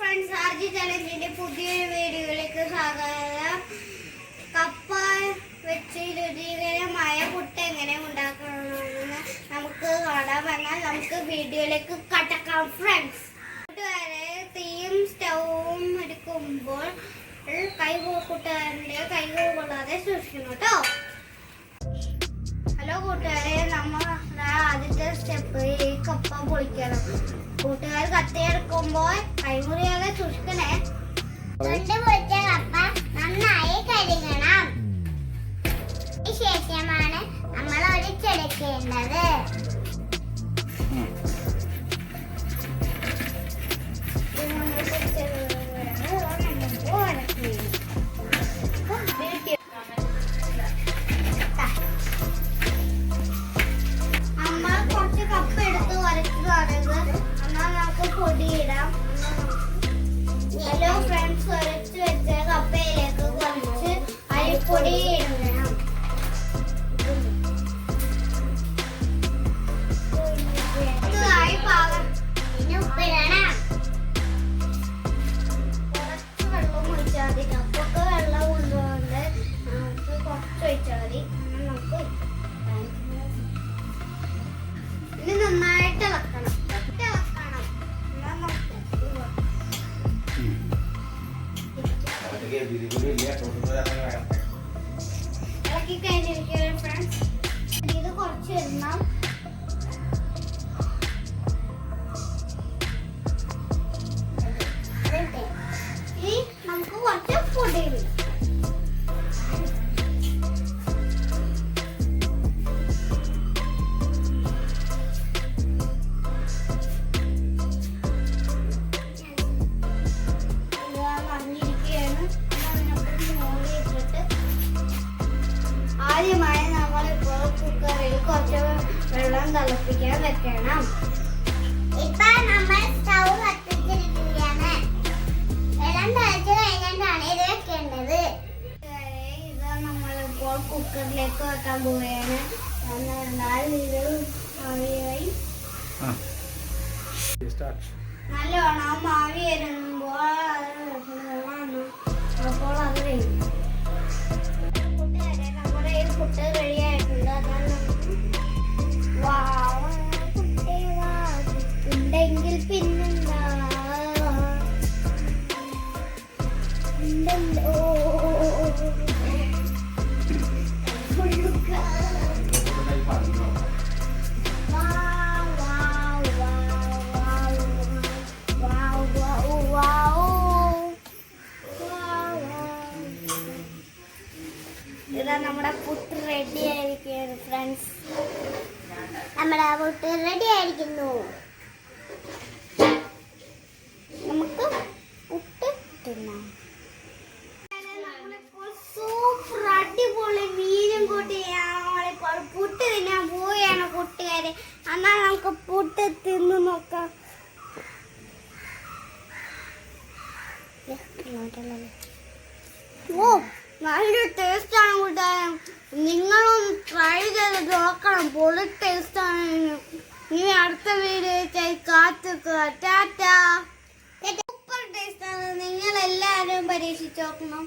Friends, RJ ചലഞ്ചിന്റെ പുതിയൊരു വീഡിയോയിലേക്ക് സ്വാഗതം. കപ്പ വെച്ച് രുചികരമായ പുട്ട് എങ്ങനെ ഉണ്ടാക്കണമെന്ന് നമുക്ക് കാണാം. എന്നാൽ നമുക്ക് വീഡിയോയിലേക്ക് കടക്കാം ഫ്രണ്ട്സ്. കൂട്ടുകാരെ, തീയും സ്റ്റൗവും എടുക്കുമ്പോൾ കൂട്ടുകാരൻ്റെ കൈകൾ കൊള്ളാതെ സൂക്ഷിക്കണം കേട്ടോ. ഹലോ കൂട്ടുകാരെ, നമ്മൾ ആദ്യത്തെ സ്റ്റെപ്പ് ഈ കപ്പ പൊളിക്കണം. കൂട്ടുകാർ കത്തിയെടുക്കുമ്പോൾ കൈമുറിയാതെ സൂക്ഷിക്കണേ. പൊളിച്ച കപ്പ നന്നായി കഴുകണം. ശേഷമാണ് നമ്മൾ ഒഴിച്ചെടുക്കേണ്ടത്. ഹലോ ഫ്രണ്ട്സ്, ഉരച്ച് വെച്ച കപ്പയിലേക്ക് കുറച്ച് അരിപ്പൊടി ഇടണം. പാകത്തിന് ഉപ്പിടണം. കുറച്ച് വെള്ളം ഒഴിച്ചാൽ മതി. കപ്പൊക്കെ വെള്ളം കൊണ്ടുകൊണ്ട് നമുക്ക് കുറച്ച് ഒഴിച്ചാൽ മതി. നമുക്ക് ഇനി നന്നായിട്ട് ഇളക്കണം. ഇളക്കി കഴിഞ്ഞിരിക്കുകയാണ് ഫ്രണ്ട്സ്. ഇത് കുറച്ച് ഇടണം. ഇനി നമുക്ക് കുറച്ച് പൊടി ഇടാം. ആദ്യമായി നമ്മളിപ്പോൾ കുക്കറിൽ കുറച്ച് വെള്ളം തിളപ്പിക്കാൻ വെക്കണം. ഇപ്പൊ നമ്മൾ സ്റ്റൗ കത്തിച്ചിരിക്കുകയാണ്. വെള്ളം തിളച്ചു കഴിഞ്ഞിട്ടാണ് ഇത് വെക്കേണ്ടത്. ഇത് നമ്മളിപ്പോൾ കുക്കറിലേക്ക് വെക്കാൻ പോവുകയാണ്. നല്ലോണം ആവി വരുമ്പോൾ അപ്പോൾ അത് കഴിയും. പുട്ട് റെഡിയായിട്ടുണ്ട്. ഉണ്ടെങ്കിൽ പിന്നെന്താ ഇതാ നമ്മുടെ പുട്ട് റെഡി ആയിരിക്കുകയാണ് ഫ്രണ്ട്സ്. നമ്മുടെ പുട്ട് റെഡി ആയിരിക്കുന്നു. നമുക്ക് പുട്ട് തിന്നാം. സൂപ്പർ അടിപൊളി മീനും കൂട്ടി നമ്മളിപ്പോൾ പുട്ട് തിന്നാൻ പോവുകയാണ് കൂട്ടുകാരെ. എന്നാൽ നമുക്ക് പുട്ട് തിന്നു നോക്കാം. ഓ, നല്ല ടേസ്റ്റ് ആണ് കൂട്ടുകാരൻ. നിങ്ങളൊന്ന് ട്രൈ ചെയ്ത് നോക്കണം. പൊളി ടേസ്റ്റ് ആണ്. ഇനി അടുത്ത വീഡിയോ കാത്തുക്കുക. ടാറ്റാ. സൂപ്പർ ടേസ്റ്റ് ആണ്. നിങ്ങൾ എല്ലാവരും പരീക്ഷിച്ച് നോക്കണം.